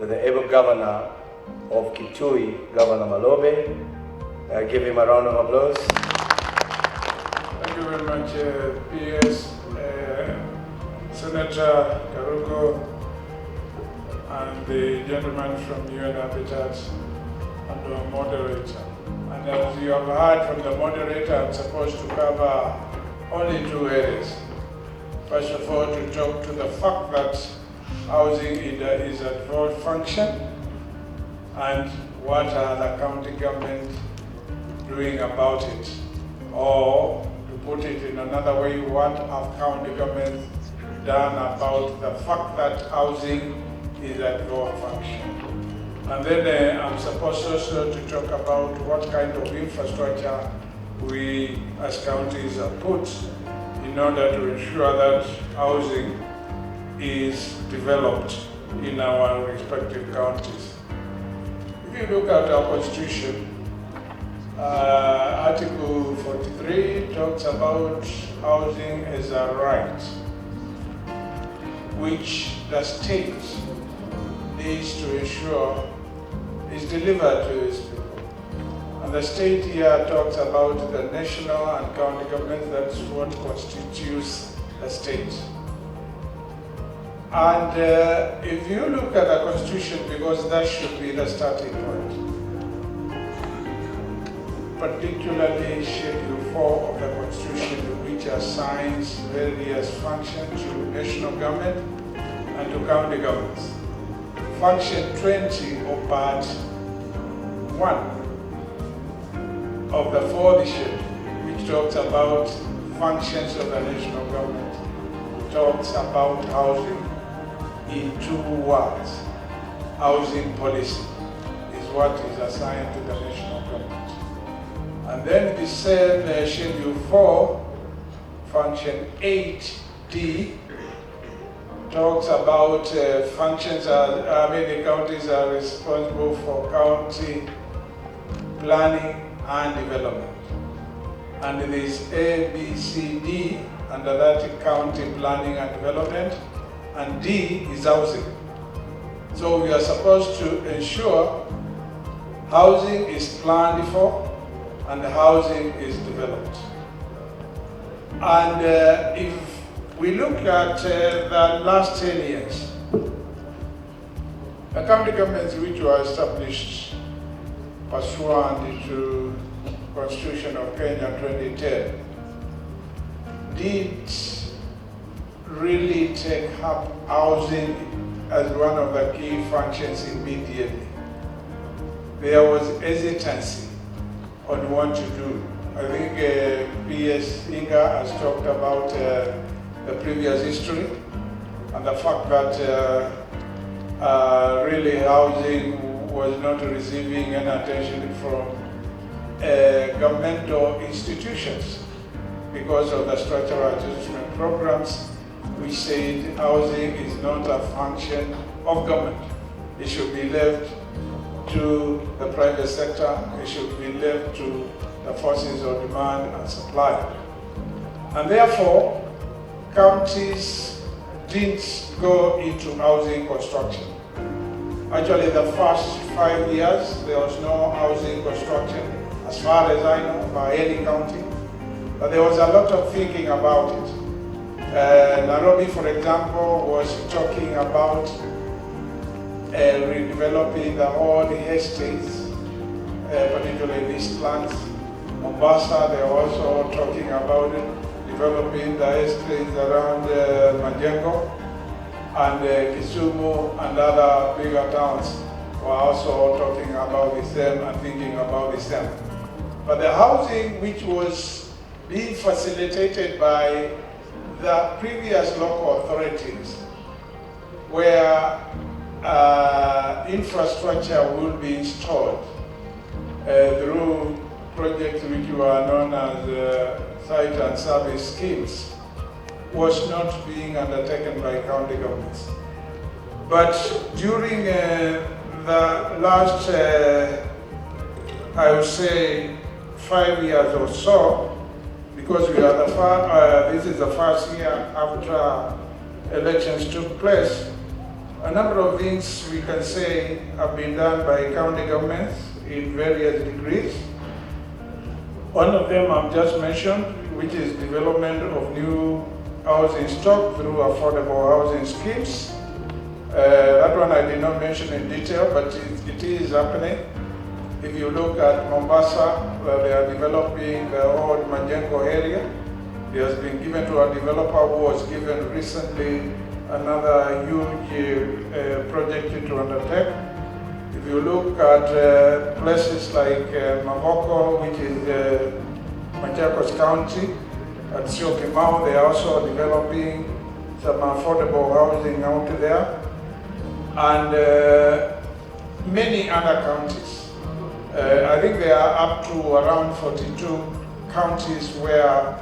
with the able governor of Kitui, Governor Malombe. Give him a round of applause. Thank you very much, PS, Senator Karuko, and the gentleman from UN Habitat, and the moderator. And as you have heard from the moderator, I'm supposed to cover only two areas. First of all, to talk to the fact that housing is at full function, and what are the county government doing about it? Or to put it in another way, what have county governments done about the fact that housing is at full function? And then I'm supposed also to talk about what kind of infrastructure we as counties have put in order to ensure that housing is developed in our respective counties. If you look at our constitution, Article 43 talks about housing as a right, which the state needs to ensure is delivered to its people. And the state here talks about the national and county governments. That's what constitutes the state. And if you look at the constitution, because that should be the starting point, particularly Schedule 4 of the constitution, which assigns various functions to national government and to county governments. Function 20 of Part 1 of the fourth schedule, which talks about functions of the national government, talks about housing in two words. Housing policy is what is assigned to the national government. And then the same Schedule 4, Function 8D, talks about functions. The counties are responsible for county planning and development. And there is A, B, C, D under that county planning and development, and D is housing. So we are supposed to ensure housing is planned for and housing is developed. And if we look at the last 10 years, the county governments which were established pursuant to Constitution of Kenya 2010 did really take up housing as one of the key functions immediately. There was hesitancy on what to do. I think PS Inga has talked about the previous history and the fact that really housing was not receiving any attention from governmental institutions because of the structural adjustment programs, which said housing is not a function of government. It should be left to the private sector. It should be left to the forces of demand and supply. And therefore, counties didn't go into housing construction. Actually, the first 5 years, there was no housing construction, as far as I know, by any county. But there was a lot of thinking about it. Nairobi, for example, was talking about redeveloping the old estates, particularly Eastlands. Mombasa, they were also talking about it, developing the estates around Majengo, and Kisumu and other bigger towns were also talking about the same and thinking about the same. But the housing which was being facilitated by the previous local authorities, where infrastructure will be installed through projects which were known as site and service schemes, was not being undertaken by county governments. But during the last, I would say, 5 years or so, because we are this is the first year after elections took place, A number of things we can say have been done by county governments in various degrees. One of them I've just mentioned, which is development of new housing stock through affordable housing schemes. That one I did not mention in detail, but it is happening. If you look at Mombasa, where they are developing the old Majengo area, it has been given to a developer who was given recently another huge project to undertake. If you look at places like Mavoko, which is Machakos County, at Syokimau, they are also developing some affordable housing out there, and many other counties. I think there are up to around 42 counties where,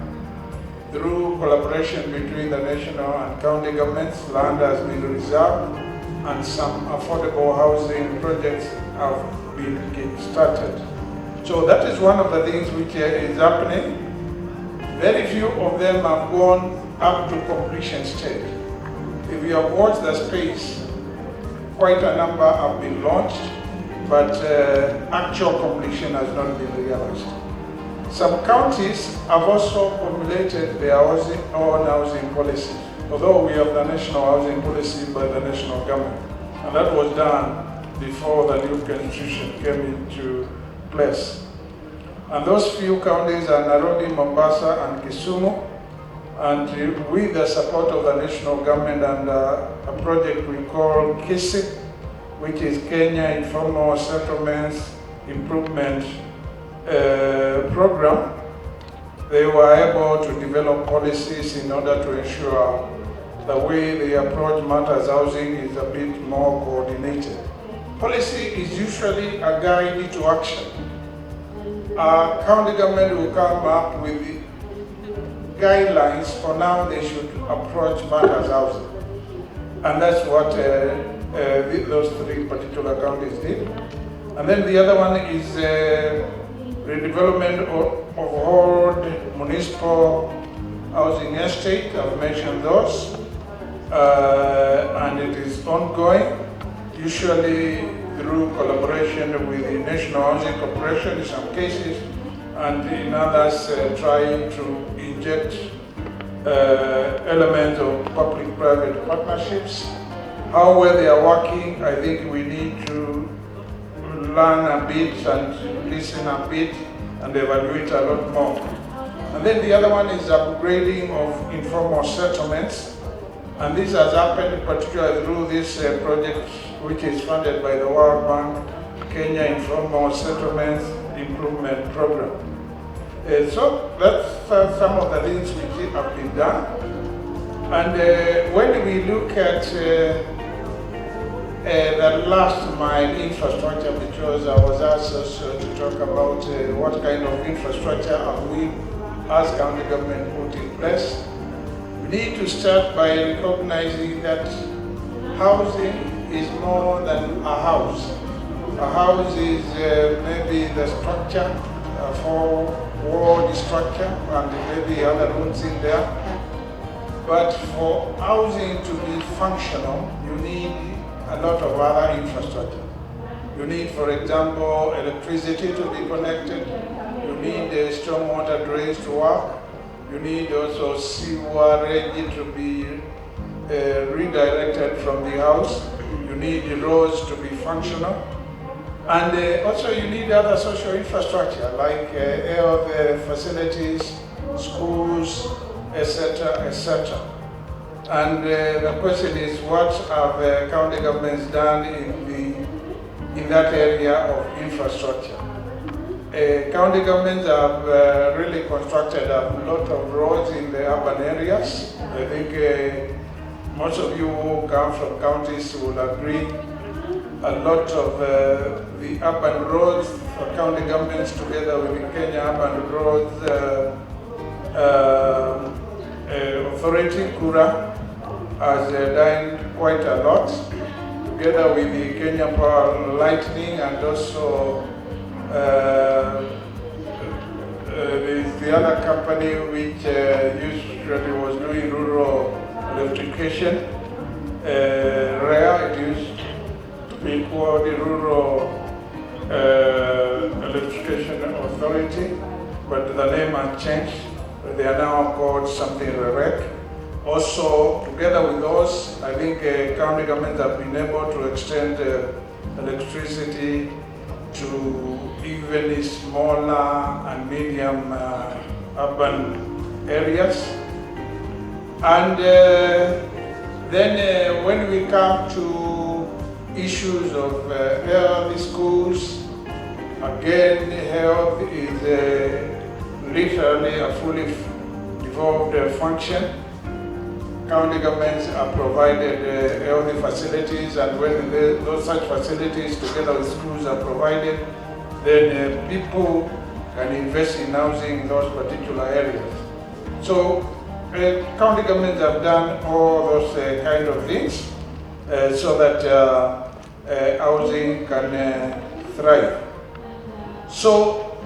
through collaboration between the national and county governments, land has been reserved and some affordable housing projects have been started. So that is one of the things which is happening. Very few of them have gone up to completion stage. If you have watched the space, quite a number have been launched, but actual completion has not been realized. Some counties have also formulated their own housing policy, although we have the national housing policy by the national government, and that was done before the new constitution came into place. And those few counties are Nairobi, Mombasa, and Kisumu, and with the support of the national government and a project we call KISIP, which is Kenya Informal Settlements Improvement Program, they were able to develop policies in order to ensure the way they approach matters housing is a bit more coordinated. Policy is usually a guide to action. County government will come up with the guidelines for how they should approach matters housing. And that's what those three particular counties did. And then the other one is redevelopment of old municipal housing estate. I've mentioned those. And it is ongoing, usually through collaboration with the National Housing Corporation in some cases, and in others trying to inject elements of public-private partnerships. How well they are working, I think we need to learn a bit and listen a bit and evaluate a lot more. And then the other one is upgrading of informal settlements. And this has happened particularly through this project, which is funded by the World Bank, Kenya Informal Settlements Improvement Program. So that's some of the things which have been done. And when we look at the last mile infrastructure, because I was asked also to talk about what kind of infrastructure have we as county government put in place. We need to start by recognizing that housing is more than a house. A house is maybe the structure, a four-walled structure, and maybe other rooms in there. But for housing to be functional, you need a lot of other infrastructure. You need, for example, electricity to be connected. You need stormwater drains to work. You need also sewerage to be redirected from the house. You need the roads to be functional. And also you need other social infrastructure like health facilities, schools, etc., etc. And the question is, what have county governments done in that area of infrastructure? County governments have really constructed a lot of roads in the urban areas. I think most of you who come from counties will agree. A lot of the urban roads for county governments together with the Kenya Urban Roads Authority, Kura, has done quite a lot, together with the Kenya Power Lightning and also the other company which usually was doing rural electrification. REA, it the Rural Electrification Authority, but the name has changed. They are now called something REREC. Also, together with those, I think county governments have been able to extend electricity to even smaller and medium urban areas. And then when we come to issues of health schools, again, health is literally a fully devolved function. County governments are provided healthy facilities, and when those such facilities together with schools are provided, then people can invest in housing in those particular areas. So county governments have done all those kind of things so that housing can thrive. So,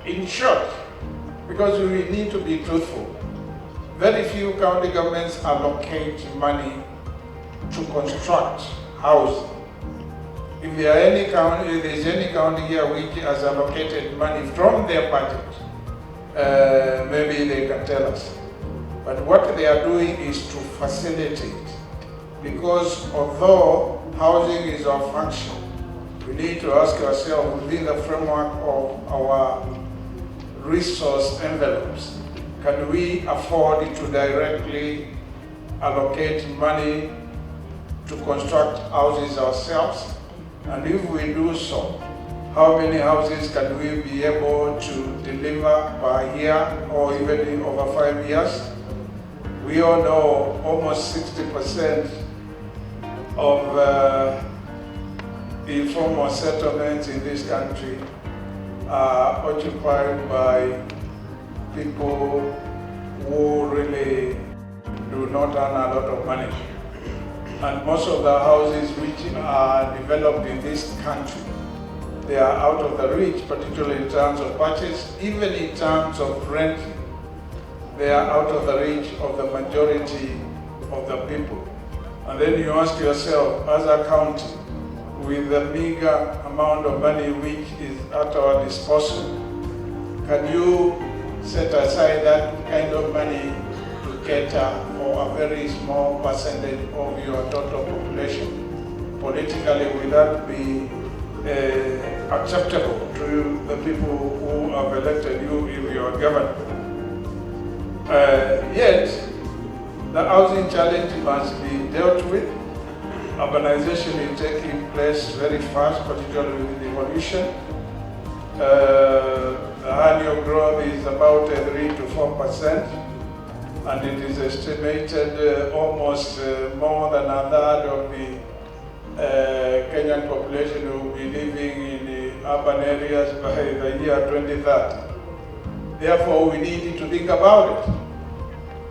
in short, because we need to be truthful, very few county governments allocate money to construct housing. If there is any county here which has allocated money from their budget, maybe they can tell us. But what they are doing is to facilitate, because although housing is our function, we need to ask ourselves within the framework of our resource envelopes, can we afford to directly allocate money to construct houses ourselves? And if we do so, how many houses can we be able to deliver per year or even in over 5 years? We all know almost 60% of the informal settlements in this country are occupied by people who really do not earn a lot of money. And most of the houses which are developed in this country, they are out of the reach, particularly in terms of purchase, even in terms of renting. They are out of the reach of the majority of the people. And then you ask yourself, as a county, with the meager amount of money which is at our disposal, can you set aside that kind of money to cater for a very small percentage of your total population? Politically, will that be acceptable to the people who have elected you if you are governor? Yet, the housing challenge must be dealt with. Urbanization is taking place very fast, particularly with devolution. The annual growth is about 3 to 4%, and it is estimated almost more than a third of the Kenyan population will be living in the urban areas by the year 2030. Therefore, we need to think about it,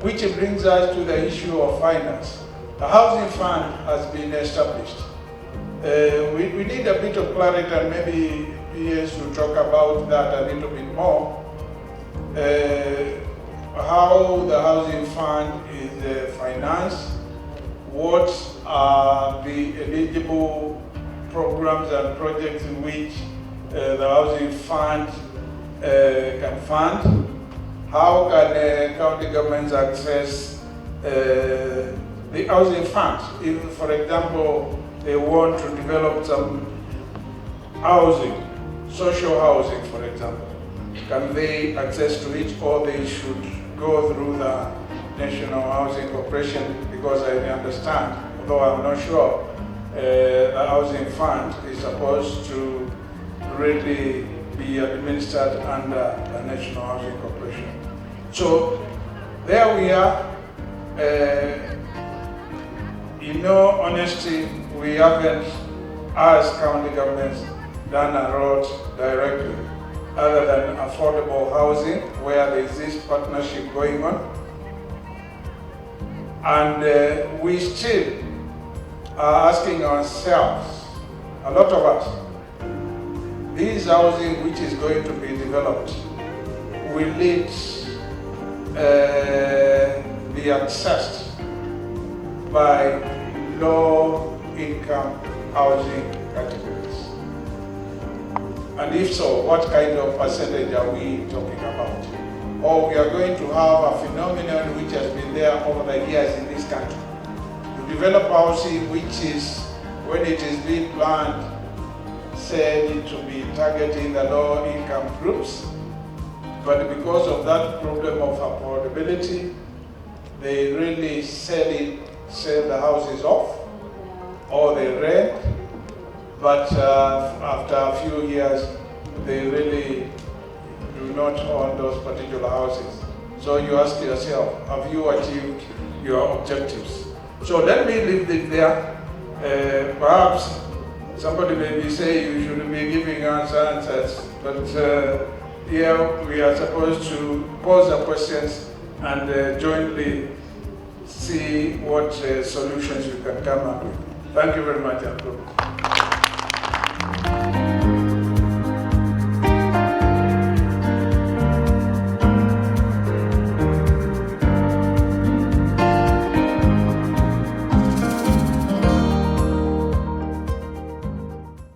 which brings us to the issue of finance. The housing fund has been established. We need a bit of clarity, and maybe PS will talk about that a little bit more. How the housing fund is financed, what are the eligible programs and projects in which the housing fund can fund, how can county governments access the housing funds. If, for example, they want to develop some housing, social housing, for example, can they access to it, or they should go through the National Housing Corporation? Because I understand, although I'm not sure, the housing fund is supposed to really be administered under the National Housing Corporation. So there we are. In all honesty, we haven't, as county governments, done a lot directly, other than affordable housing, where there is this partnership going on. And we still are asking ourselves, a lot of us, this housing which is going to be developed, will it be accessed by low-income housing categories? And if so, what kind of percentage are we talking about? Or we are going to have a phenomenon which has been there over the years in this country. You develop housing which is, when it is being planned, said to be targeting the low income groups, but because of that problem of affordability, they really sell the houses off, or they rent, but after a few years, they really do not own those particular houses. So you ask yourself, have you achieved your objectives? So let me leave it there. Perhaps somebody may be saying you should be giving us answers, but here we are supposed to pose the questions and jointly see what solutions we can come up with. Thank you very much, Uncle.